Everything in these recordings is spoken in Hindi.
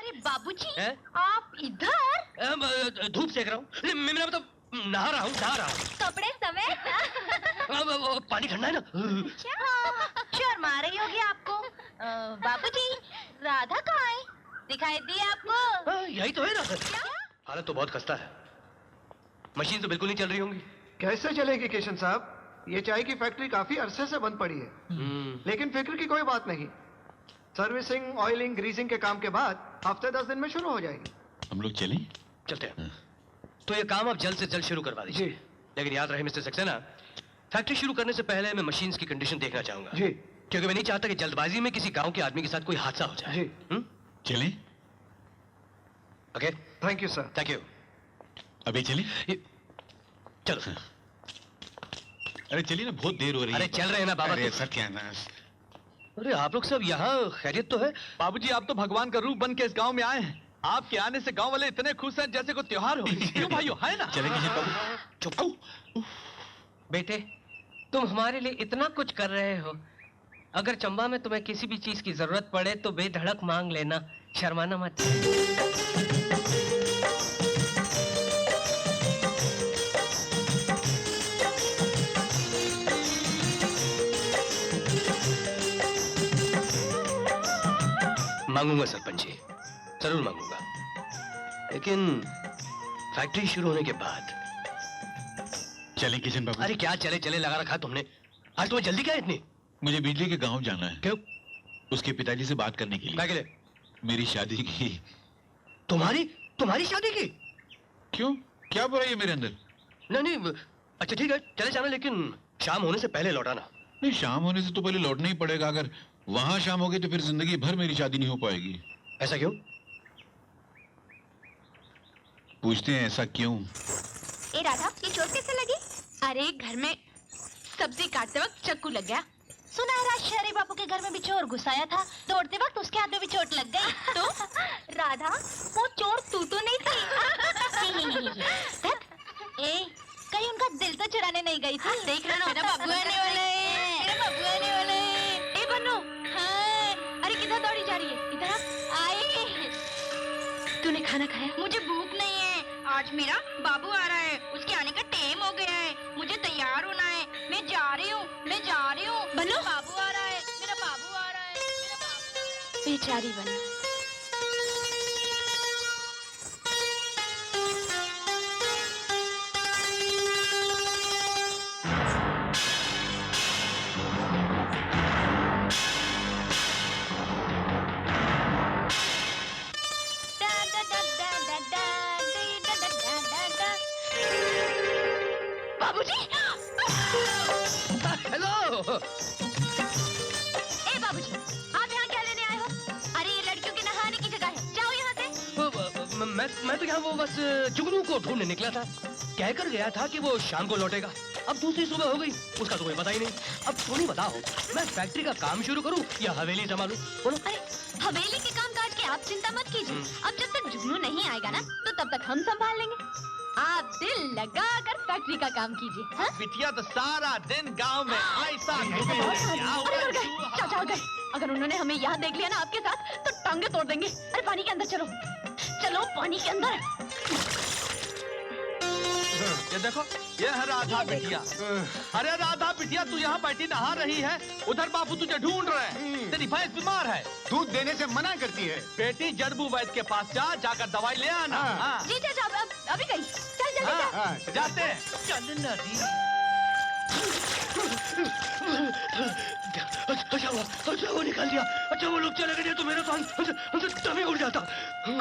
अरे बाबूजी, है? आप इधर? धूप सेक रहा हूँ। मेरा मतलब नहा रहा हूँ। कपड़े समेत? पानी ठंडा है ना। शर्मा रही होगी आपको। बाबूजी, राधा कहाँ है? दिखाई दी आपको? यही तो है ना। हालत तो बहुत खस्ता है। मशीन तो बिल्कुल नहीं चल रही होंगी। कैसे चलेगी किशन साहब? ये चाय की फैक्ट्री काफी अरसे से बंद पड़ी है। लेकिन फिक्र की कोई बात नहीं। सर्विसिंग, ऑयलिंग, ग्रीसिंग के काम के बाद हफ्ते 10 दिन में शुरू हो जाएगी। हम लोग चलें? चलते हैं। तो ये काम आप जल्द से जल्द शुरू करवा दीजिए। लेकिन याद रहे मिस्टर सक्सेना, फैक्ट्री शुरू करने से पहले मैं मशीन्स की कंडीशन देखना चाहूंगा। जी। क्योंकि मैं नहीं चाहता कि जल्दबाजी में किसी गांव के आदमी के साथ कोई हादसा हो जाए। जी। चलें? Okay. Thank you sir. Thank you. अभी चलें? चलो। अरे चलिए ना, बहुत देर हो रही है। अरे चल रहे हैं ना बाबा। अरे सर क्या ना। अरे आप लोग सब यहाँ खैरियत तो है? बाबूजी, आप तो भगवान का रूप बन के इस गांव में आए हैं। आपके आने से गांव वाले इतने खुश हैं जैसे कोई त्योहार हो। क्यों भाइयों, है ना? चलेंगे बाबू। चुप। बेटे, तुम हमारे लिए इतना कुछ कर रहे हो। अगर चंबा में तुम्हें किसी भी चीज की जरूरत पड़े तो बेधड़क मांग लेना, शर्माना मत। मांगूंगा सरपंच जी, जरूर मांगूंगा। लेकिन फैक्ट्री शुरू होने के बाद। चले किशन बाबू? अरे क्या चले चले लगा रखा तुमने। आज तुम्हें जल्दी क्या है इतनी? मुझे बिजली के गांव जाना है। क्यों? उसके पिताजी से बात करने के लिए। क्या के लिए? मेरी शादी की। तुम्हारी शादी की? क्यों, क्या बुराई है मेरे अंदर? नहीं, अच्छा ठीक है, चले जाना, लेकिन शाम होने से पहले लौटाना। नहीं, शाम होने से तो पहले लौटना ही पड़ेगा। अगर वहां शाम हो गई तो फिर जिंदगी भर मेरी शादी नहीं हो पाएगी। ऐसा क्यों? पूछते हैं ऐसा क्यों? ए राधा, ये चोट कैसे लगी? अरे घर में सब्जी काटते वक्त चक्कू लग गया। सुना है राज शहरी बापू के घर में भी चोर घुसाया था, दौड़ते वक्त उसके हाथ में भी चोट लग गई। तो राधा, वो चोर तू तो नहीं थी। ए, कहीं उनका दिल तो चुराने नहीं गई थी? देख रहा ना, मेरा बाबू आने वाला है। मेरा बाबू आने वाला है। ए बन्नू, हाँ, अरे किधर दौड़ी जा रही है? इधर आए। तूने खाना खाया? मुझे भूख नहीं है। आज मेरा बाबू आ रहा है, उसके आने का टाइम हो गया है। मुझे तैयार होना है। मैं जा रही हूँ। बन्नू, बाबू आ रहा है। मेरा बाबू आ रहा है। बेचारी बन्नू। बाबूजी! हेलो। ए बाबूजी, आप यहाँ क्या लेने आए हो? अरे ये लड़कियों के नहाने की जगह है, जाओ यहाँ से। मैं तो यहाँ वो बस जुगनू को ढूंढने निकला था। कहकर गया था कि वो शाम को लौटेगा। अब दूसरी सुबह हो गई, उसका तो कोई पता ही नहीं। अब तुम ही बताओ, मैं फैक्ट्री का काम शुरू करूँ या हवेली संभालूं? बोलो। अरे हवेली के काम काज की आप चिंता मत कीजिए। अब जब तक जुगनू नहीं आएगा ना, तो तब तक हम संभाल लेंगे। आप दिल लगाकर फैक्ट्री का काम कीजिए। हाँ? बिटिया तो सारा दिन गांव में ऐसा चाचा गए। अगर उन्होंने हमें यहाँ देख लिया ना आपके साथ, तो टांगे तोड़ देंगे। अरे पानी के अंदर चलो, चलो पानी के अंदर। ये देखो, ये है राधा बिटिया। अरे राधा बिटिया, तू यहाँ बैठी नहा रही है, उधर बापू तुझे ढूंढ रहे हैं। तेरी भैंस बीमार है, दूध देने से मना करती है। बेटी जड़बू वैद्य के पास जा, जाकर दवाई ले आना। हाँ। जी चाचा, अभी गई। चल जल्दी जा। जाते हैं। चलना दी। अच्छा वो निकाल दिया। अच्छा वो लोग चले गए तो मेरा तो हमसे दम ही उड़ जाता।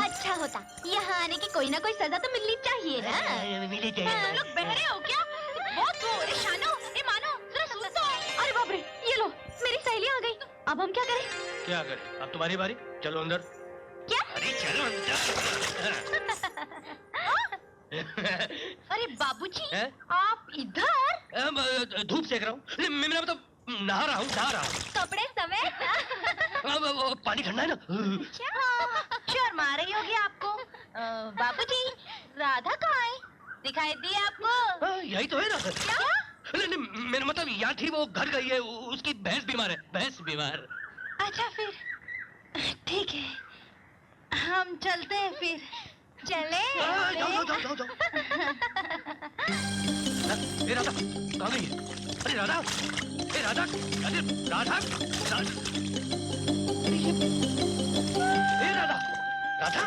अच्छा होता, यहाँ आने की कोई ना कोई सजा तो मिलनी चाहिए ना। मिली तुम लोग बहरे हो क्या? बहुत हो। ए शानो, ए मानो, जरा सुन तो। अरे बाप रे, ये लो, मेरी सहेली आ गई। अब हम क्या करें? क्या करें? अब तुम्हारी बारी, चलो अंदर। क्या? अरे चलो अंदर। अरे बाबूजी, हैं? आप इधर? धूप सेक रहा हूँ। मेरा मतलब नहा रहा हूँ। कपड़े समेत? पानी ठंडा है ना। शर्मा रही होगी आपको। बाबूजी, राधा कहाँ है? दिखाई दी आपको? यही तो है ना। क्या? नहीं, मेरा मतलब यहाँ थी, वो घर गई है, उसकी भैंस बीमार है। भैंस बीमार। अच्छा फिर ठीक है। हम चलते हैं फिर। चले। जाओ जाओ जाओ जाओ। ए राधा, कहाँ गई? अरे राधा, ए राधा, अरे राधा, ए राधा, राधा,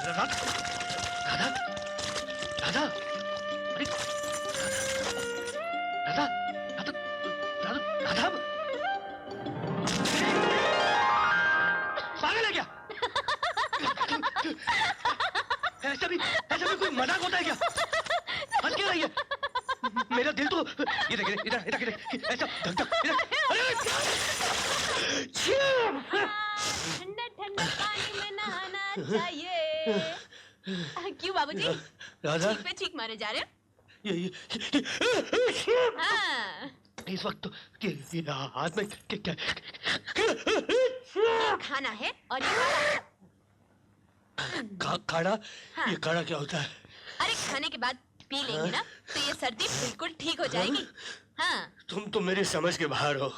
राधा, राधा, राधा, अरे राधा, राधा, राधा, पागल है क्या? ऐसा भी कोई मजाक होता है क्या? हंस क्यों रही है? मेरा दिल तो ये देख इधर इधर इधर ऐसा धक धक इधर। ठंडा ठंडा पानी में नहाना चाहिए। क्यों बाबूजी? राधा, चीख पे चीख मारे जा रहे हो? ये हाँ। इस वक्त तो ये हाथ में क्या खाना है और ये काढ़ा? हाँ। ये काढ़ा क्या होता है? अरे खाने के बाद पी लेंगे ना तो ये सर्दी बिल्कुल ठीक हो जाएगी। हाँ। तुम तो मेरी समझ के बाहर हो।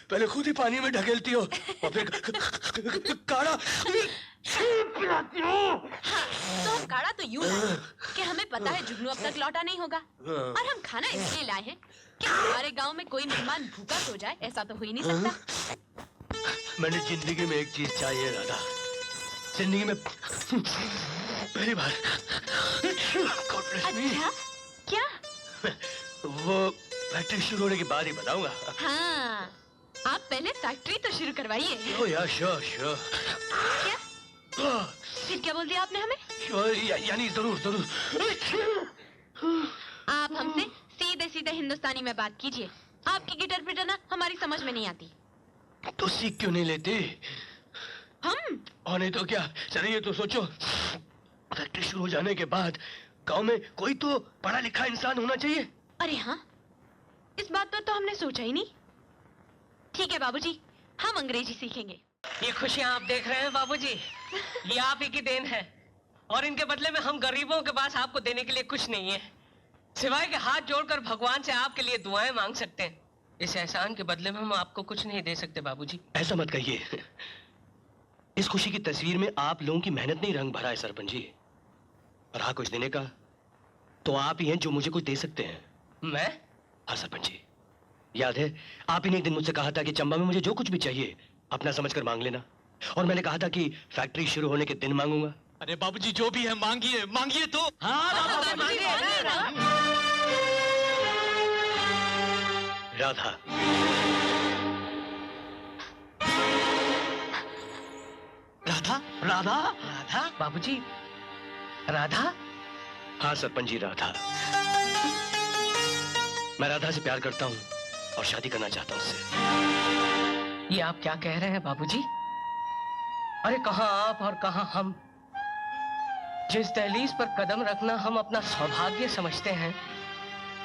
पहले खुद ही पानी में ढकेलती हो और फिर काढ़ा पिलाती हो। हाँ, तो हम काढ़ा तो यूं लाए कि हमें पता है जुगनू अब तक लौटा नहीं होगा और हम खाना इसलिए लाए हैं कि हमारे गांव में कोई मेहमान भूखा सो जाए, ऐसा तो हो ही नहीं सकता। मैंने जिंदगी में एक चीज चाहिए राधा, जिंदगी में पहली बार। अच्छा, क्या? वो फैक्ट्री शुरू होने के बाद ही बताऊंगा। हाँ, आप पहले फैक्ट्री तो शुरू करवाइए। ओ या श्योर श्योर। क्या? फिर क्या बोल दिया आपने हमें? श्योर यानी जरूर जरूर। आप हमसे सीधे सीधे हिंदुस्तानी में बात कीजिए। आपकी गिटर पिटर ना हमारी समझ में नहीं आती। तो सीख क्यों नहीं लेते? हम? और नहीं तो क्या? चलिए ये तो सोचो, फैक्ट्री शुरू हो जाने के बाद गांव में कोई तो पढ़ा लिखा इंसान होना चाहिए। अरे हाँ, इस बात पर तो हमने सोचा ही नहीं। ठीक है बाबूजी, हम अंग्रेजी सीखेंगे। ये खुशियाँ आप देख रहे हैं बाबूजी, ये आप ही की देन है और इनके बदले में हम गरीबों के पास आपको देने के लिए कुछ नहीं है, सिवाय के हाथ जोड़कर भगवान से आपके लिए दुआएं मांग सकते हैं। इस एहसान के बदले में हम आपको कुछ नहीं दे सकते बाबूजी। ऐसा मत कहिए, इस खुशी की तस्वीर में आप लोगों की मेहनत नहीं रंग भरा है सरपंच जी। और हाँ, कुछ देने का तो आप ही हैं जो मुझे कुछ दे सकते हैं। मैं? हाँ सरपंच जी, याद है आप ही ने एक दिन मुझसे कहा था कि चंबा में मुझे जो कुछ भी चाहिए अपना समझकर मांग लेना, और मैंने कहा था कि फैक्ट्री शुरू होने के दिन मांगूंगा। अरे बाबूजी जो भी है मांगिए, मांगिए तो। राधा, राधा? राधा? राधा? बाबूजी, राधा? हाँ सरपंच जी, राधा। मैं राधा से प्यार करता हूँ और शादी करना चाहता हूँ उससे। ये आप क्या कह रहे हैं बाबूजी? अरे कहाँ आप और कहाँ हम? जिस दहलीज पर कदम रखना हम अपना सौभाग्य समझते हैं,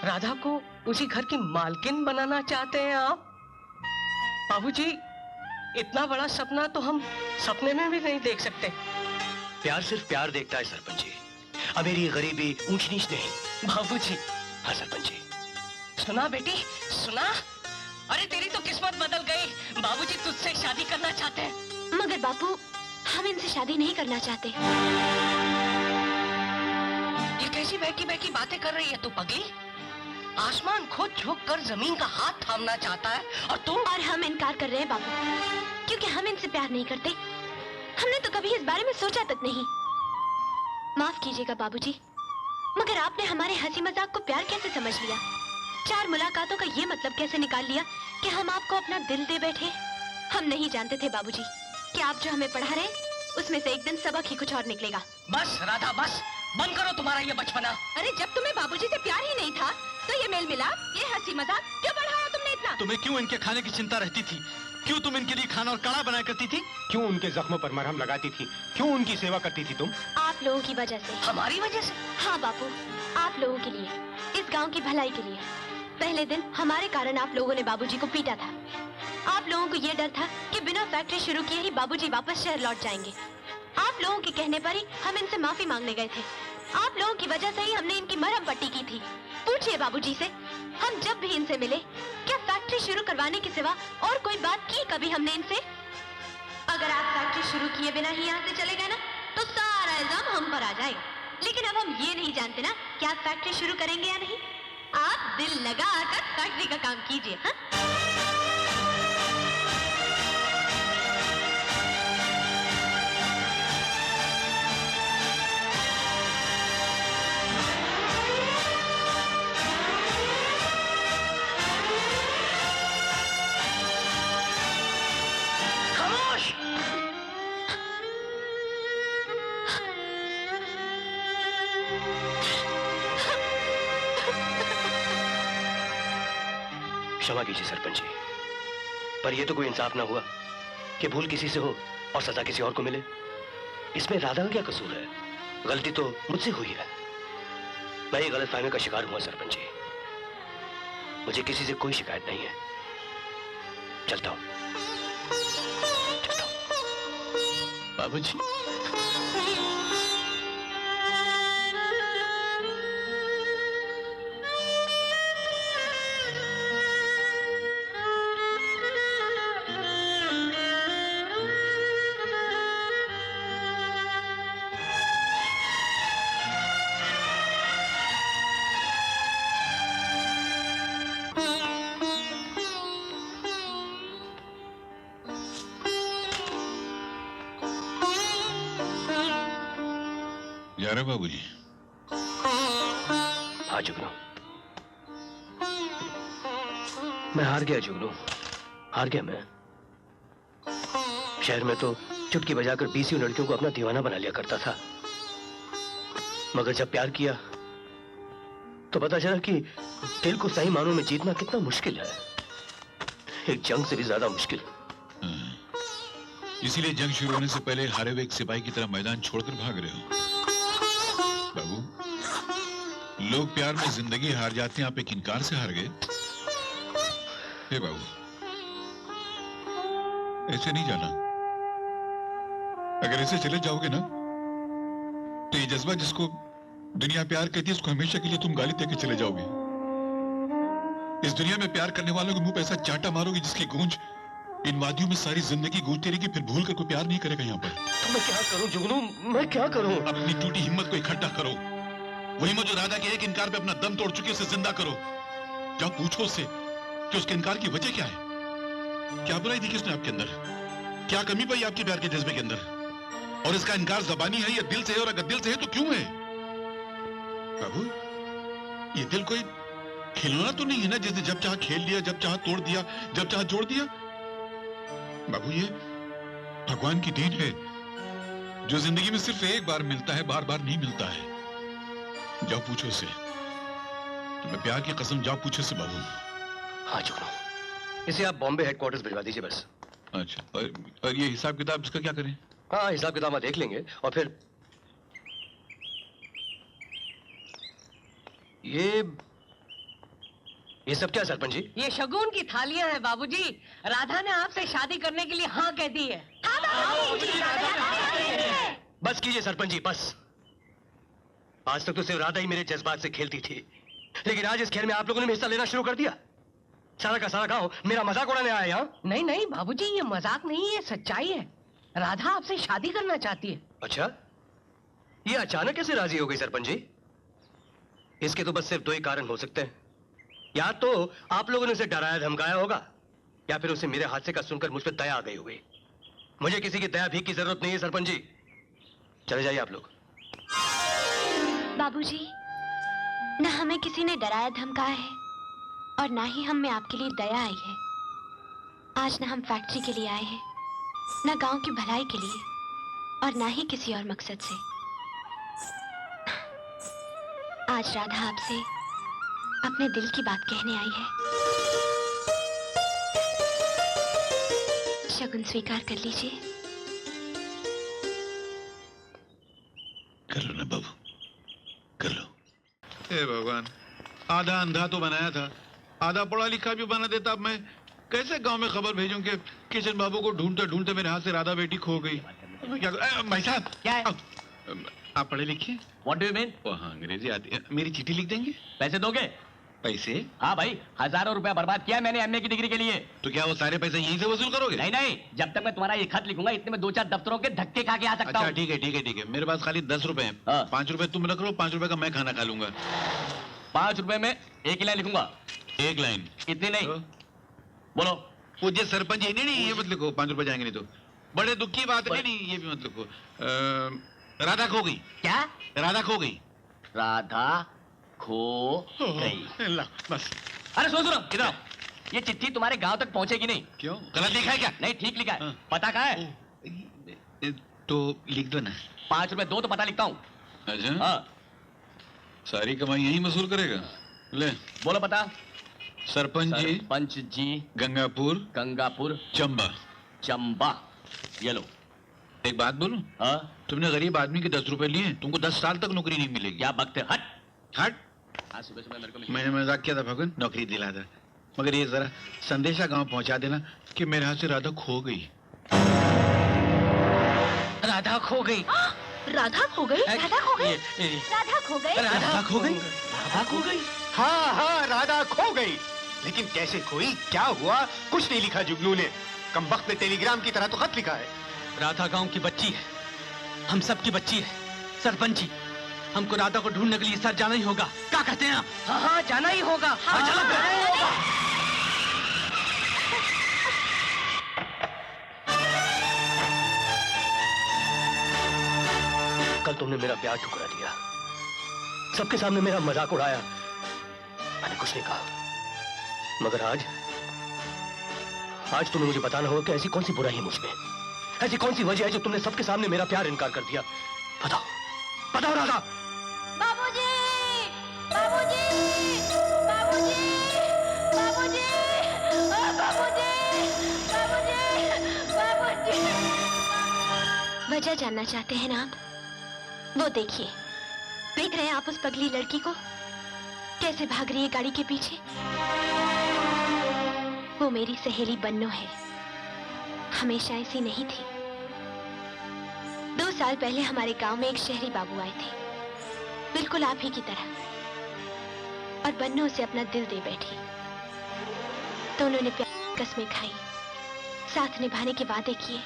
राधा को उसी घर की मालकिन बनाना चाहते हैं आप? बाबूजी, इतना बड़ा सपना तो हम सपने में भी नहीं देख सकते। प्यार सिर्फ प्यार देखता है सरपंच जी, अमीरी गरीबी ऊंच नीच नहीं। बाबूजी। हाँ सरपंच जी। सुना बेटी, सुना? अरे तेरी तो किस्मत बदल गई, बाबूजी तुझसे शादी करना चाहते हैं। मगर बापू, हम इनसे शादी नहीं करना चाहते। ये कैसी बहकी बहकी बातें कर रही है तू पगली? आसमान खुद झुक कर जमीन का हाथ थामना चाहता है और तुम? और हम इनकार कर रहे हैं बापू, क्योंकि हम इनसे प्यार नहीं करते। हमने तो कभी इस बारे में सोचा तक नहीं। माफ कीजिएगा बाबूजी, मगर आपने हमारे हंसी मजाक को प्यार कैसे समझ लिया? 4 मुलाकातों का ये मतलब कैसे निकाल लिया कि हम आपको अपना दिल दे बैठे? हम नहीं जानते थे बाबूजी कि आप जो हमें पढ़ा रहे उसमें से एक दिन सबक ही कुछ और निकलेगा। बस राधा, बस बंद करो तुम्हारा ये बचपना। अरे जब तुम्हें बाबूजी से प्यार ही नहीं था तो ये मेल मिलाप, ये हंसी मजाक क्यों बढ़ाया तुमने इतना? तुम्हें क्यों इनके खाने की चिंता रहती थी? क्यों तुम इनके लिए खाना और काढ़ा बनाया करती थी? क्यों उनके जख्मों पर मरहम लगाती थी? क्यों उनकी सेवा करती थी तुम? आप लोगों की वजह से। हमारी वजह से? हाँ बापू, आप लोगों के लिए, इस गांव की भलाई के लिए। पहले दिन हमारे कारण आप लोगों ने बाबूजी को पीटा था। आप लोगों को ये डर था कि बिना फैक्ट्री शुरू किए ही बाबूजी वापस शहर लौट जाएंगे। आप लोगों के कहने पर ही हम इनसे माफी मांगने गए थे। आप लोगों की वजह से ही हमने इनकी मरहम पट्टी की थी। पूछिए बाबूजी से, हम जब भी इनसे मिले क्या फैक्ट्री शुरू करवाने के सिवा और कोई बात की कभी हमने इनसे? अगर आप फैक्ट्री शुरू किए बिना ही यहाँ से चले गए ना तो सारा इल्जाम हम पर आ जाएगा। लेकिन अब हम ये नहीं जानते ना कि आप फैक्ट्री शुरू करेंगे या नहीं। आप दिल लगा कर फैक्ट्री का काम कीजिए। हाँ? क्षमा कीजिए सरपंच जी, पर यह तो कोई इंसाफ ना हुआ कि भूल किसी से हो और सजा किसी और को मिले। इसमें राधा का क्या कसूर है? गलती तो मुझसे हुई है। मैं ये गलतफहमी का शिकार हुआ सरपंच जी। मुझे किसी से कोई शिकायत नहीं है। चलता हूं। बाबूजी, जा रहे बाबूजी? हाँ जुगनू, मैं हार गया जुगनू, हार गया मैं। शहर में तो चुटकी बजाकर 20 लड़कियों को अपना दीवाना बना लिया करता था, मगर जब प्यार किया तो पता चला कि दिल को सही मानों में जीतना कितना मुश्किल है, एक जंग से भी ज्यादा मुश्किल। इसीलिए जंग शुरू होने से पहले हारे हुए एक सिपाही की तरह मैदान छोड़कर भाग रहे हो। बाबू, लोग प्यार में जिंदगी हार जाते हैं, आप एक इनकार से हार गए। हे बाबू, ऐसे नहीं जाना। अगर ऐसे चले जाओगे ना तो ये जज्बा जिसको दुनिया प्यार कहती है उसको हमेशा के लिए तुम गाली देके चले जाओगे। इस दुनिया में प्यार करने वालों के मुंह पे ऐसा चांटा मारोगे जिसकी गूंज इन वादियों में सारी जिंदगी गूंजती रहेगी, फिर भूल कर कोई प्यार नहीं करेगा यहाँ पर। तो मैं क्या करूं जुगनू, मैं क्या करूं? अपनी टूटी हिम्मत को इकट्ठा करो। वही हिम्मत जो राधा के एक इनकार पे अपना दम तोड़ चुकी है उसे जिंदा करो। जाओ पूछो उससे कि उसके इनकार की वजह क्या है, क्या बुराई देखी उसने आपके अंदर, क्या कमी पाई आपके प्यार के जज्बे के अंदर, और इसका इनकार जबानी है या दिल से है, और अगर दिल से है तो क्यों है? बाबू, ये दिल कोई खिलौना तो नहीं है ना जिसने जब चाह खेल लिया, जब चाह तोड़ दिया, जब चाह जोड़ दिया। बाबू, ये भगवान की देन है जो जिंदगी में सिर्फ एक बार मिलता है, बार बार नहीं मिलता है। जाओ पूछो से, तुम्हें प्यार की कसम, जाओ पूछो से बाबू। हाँ जुगनू, इसे आप बॉम्बे हेडक्वार्टर्स भिजवा दीजिए बस। अच्छा, और ये हिसाब किताब इसका क्या करें? हाँ, हिसाब किताब देख लेंगे। और फिर ये सब क्या सरपंच जी? ये शगुन की थालियां हैं बाबूजी। राधा ने आपसे शादी करने के लिए हाँ कह दी है। बस कीजिए सरपंच जी, बस। आज तक तो सिर्फ राधा ही मेरे जज्बात से खेलती थी, लेकिन आज इस खेल में आप लोगों ने हिस्सा लेना शुरू कर दिया। सारा का सारा गांव मेरा मजाक उड़ाने आया यहाँ। नहीं नहीं बाबूजी, ये मजाक नहीं, ये सच्चाई है। राधा आपसे शादी करना चाहती है। अच्छा, ये अचानक कैसे राजी हो गई सरपंच जी? इसके तो बस सिर्फ दो ही कारण हो सकते हैं। या तो आप लोगों ने उसे डराया धमकाया होगा, या फिर उसे मेरे हादसे का सुनकर मुझ पर दया आ गई होगी। मुझे किसी की दया भी की जरूरत नहीं है सरपंच जी, चले जाइए आप लोग। बाबूजी, न हमें किसी ने डराया धमकाया है और ना ही हम में आपके लिए दया आई है। आज न हम फैक्ट्री के लिए आए हैं, न गांव की भलाई के लिए, और ना ही किसी और मकसद से। आज राधा आपसे अपने दिल की बात कहने आई है। शगुन स्वीकार कर लीजिए। कर लो ना बाबू, कर लो। हे भगवान, आधा अंधा तो बनाया था, आधा पढ़ा लिखा भी बना देता। अब मैं कैसे गांव में खबर भेजूं कि किशन बाबू को ढूंढते ढूंढते मेरे हाथ से राधा बेटी खो गई। मैं क्या भाई साहब, क्या है? आप पढ़े लिखे? What do you mean? हाँ, अंग्रेजी आती है। मेरी चिट्ठी लिख देंगे? पैसे दोगे? पैसे? हाँ भाई, हजारों रुपया बर्बाद किया मैंने एमए की डिग्री के लिए। तो क्या वो सारे पैसे यहीं से वसूल करोगे? नहीं नहीं, जब तक मैं तुम्हारा ये खत लिखूंगा इतने में 2-4 दफ्तरों के धक्के खा के आ सकता अच्छा हूँ। ठीक है ठीक है ठीक है, मेरे पास खाली 10 रुपए हैं। हाँ। 5 रुपए तुम रख लो, 5 रुपए का मैं खाना खा लूंगा। 5 रुपए में एक ही लाइन लिखूंगा। एक लाइन? इतनी नहीं, तो? बोलो। पूज्य सरपंच जी, नहीं नहीं ये मत लिखो, 5 रुपए जाएंगे नहीं तो। बड़े दुख की बात है। नहीं नहीं ये भी मत लिखो। राधा खो गई। क्या? राधा खो गई। राधा खो गई। ला, बस। अरे सुनो सुनो, इधर आओ। ये चिट्ठी तुम्हारे गांव तक पहुंचेगी नहीं। क्यों, गलत लिखा है क्या? नहीं, ठीक लिखा है। हाँ। पता कहाँ है? तो लिख दो ना। 5 रुपए दो तो पता लिखता हूँ। अच्छा, हाँ, सारी कमाई यही वसूल करेगा। ले, बोलो पता। सरपंच जी, सरपंच जी, गंगापुर, गंगापुर, चंबा। चंबा। ये लो। एक बात बोलूं, हाँ, तुमने गरीब आदमी के 10 रुपए लिए, तुमको 10 साल तक नौकरी नहीं मिलेगी। क्या बकते, हट। हट। आज सुबह सुबह मेरे को मैंने मजाक किया था भगवान, नौकरी दिला था, मगर ये जरा संदेशा गांव पहुंचा देना कि मेरे हाथ से राधा खो गई। राधा खो गई। राधा खो गई? राधा खो गई? राधा खो गई? राधा खो गई? राधा खो गई? हाँ हाँ, राधा खो गई, लेकिन कैसे खोई, क्या हुआ, कुछ नहीं लिखा जुगनू ने। कम वक्त में टेलीग्राम की तरह तो खत लिखा है। राधा गांव की बच्ची है, हम सब की बच्ची है। सरपंच जी, हमको राधा को ढूंढने के लिए सर जाना ही होगा। क्या कहते हैं आप? हाँ हाँ, जाना ही होगा। हाँ, चलो फिर। कल तुमने मेरा प्यार ठुकरा दिया, सबके सामने मेरा मजाक उड़ाया, मैंने कुछ नहीं कहा, मगर आज तुम्हें मुझे बताना होगा कि ऐसी कौन सी बुराई है मुझ में, ऐसी कौन सी वजह है जो तुमने सबके सामने मेरा प्यार इनकार कर दिया। बताओ बताओ राधा। बाबूजी! बाबूजी! बाबूजी! बाबूजी! ओ बाबूजी! बाबूजी! बाबूजी! वजह जानना चाहते हैं ना आप? वो देखिए, देख रहे हैं आप उस पगली लड़की को कैसे भाग रही है गाड़ी के पीछे? वो मेरी सहेली बन्नो है, हमेशा ऐसी नहीं थी। 2 साल पहले हमारे गांव में एक शहरी बाबू आए थे, बिल्कुल आप ही की तरह, और बन्नो उसे अपना दिल दे बैठी। तो उन्होंने प्यार की कसमें खाई, साथ निभाने के वादे किए,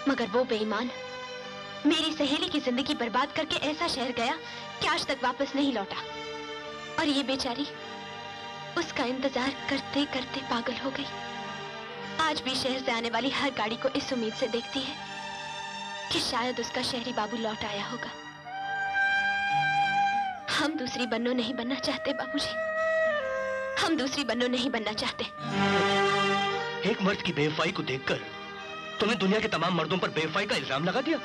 मगर वो बेईमान मेरी सहेली की जिंदगी बर्बाद करके ऐसा शहर गया कि आज तक वापस नहीं लौटा। और ये बेचारी उसका इंतजार करते करते पागल हो गई। आज भी शहर से आने वाली हर गाड़ी को इस उम्मीद से देखती है कि शायद उसका शहरी बाबू लौट आया होगा। हम दूसरी बन्नो नहीं बनना चाहते बाबूजी, हम दूसरी बन्नो नहीं बनना चाहते। एक मर्द की बेवफाई को देखकर तुमने दुनिया के तमाम मर्दों पर बेवफाई का इल्जाम लगा दिया।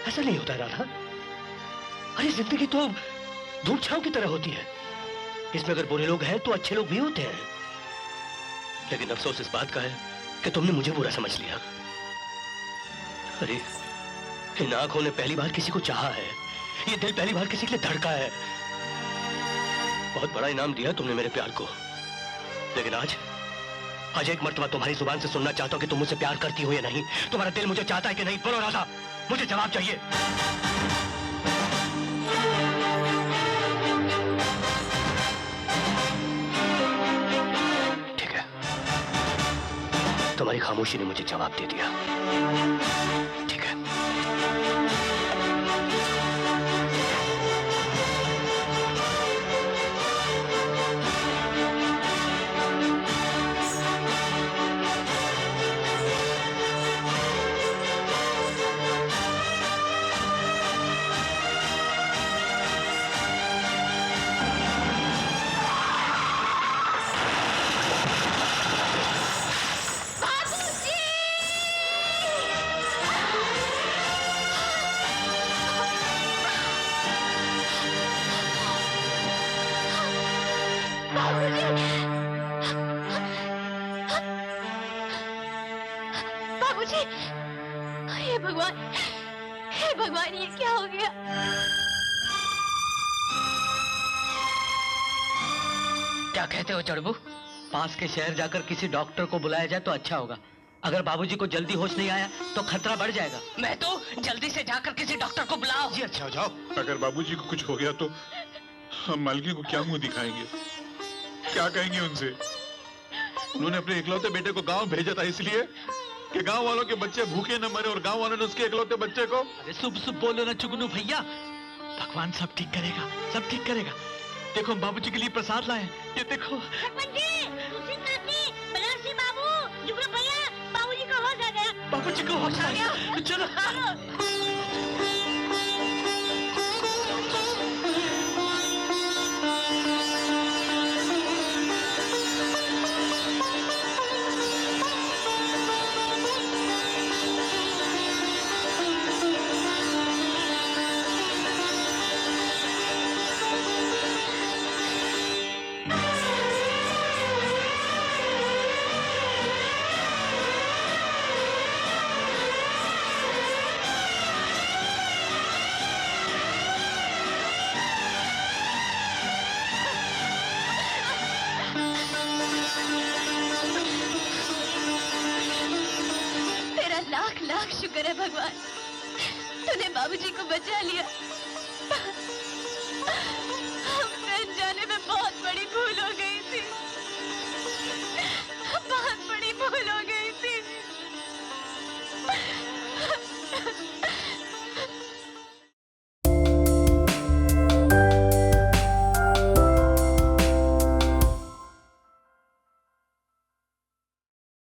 ऐसा नहीं होता राधा। अरे जिंदगी तो धूप छांव की तरह होती है, इसमें अगर बुरे लोग हैं तो अच्छे लोग भी होते हैं। लेकिन अफसोस इस बात का है कि तुमने मुझे बुरा समझ लिया। अरे इन आंखों ने पहली बार किसी को चाहा है, ये दिल पहली बार किसी के लिए धड़का है। बहुत बड़ा इनाम दिया तुमने मेरे प्यार को, लेकिन आज एक मर्तबा तुम्हारी जुबान से सुनना चाहता हूं कि तुम मुझसे प्यार करती हो या नहीं। तुम्हारा दिल मुझे चाहता है कि नहीं? बोलो राधा, मुझे जवाब चाहिए। ठीक है, तुम्हारी खामोशी ने मुझे जवाब दे दिया। ठीक है, बाबूजी! हे भगवान, हे भगवान, ये क्या हो गया? क्या कहते हो चढ़बू? पास के शहर जाकर किसी डॉक्टर को बुलाया जाए तो अच्छा होगा। अगर बाबूजी को जल्दी होश नहीं आया तो खतरा बढ़ जाएगा। मैं तो जल्दी से जाकर किसी डॉक्टर को बुलाओ। जी अच्छा, जाओ। अगर बाबूजी को कुछ हो गया तो हम मालकिन को क्या मुंह दिखाएंगे, क्या कहेंगे उनसे? उन्होंने अपने इकलौते बेटे को गांव भेजा था इसलिए कि गांव वालों के बच्चे भूखे न मरे, और गांव वालों ने उसके इकलौते बच्चे को। अरे शुभ शुभ बोलो ना जुगनू भैया, भगवान सब ठीक करेगा, सब ठीक करेगा। देखो हम बाबूजी के लिए प्रसाद लाए हैं, ये देखो। बाबूजी को होश आ गया, चलो। शुक्र है भगवान, तूने बाबूजी को बचा लिया। हमने जाने में बहुत बड़ी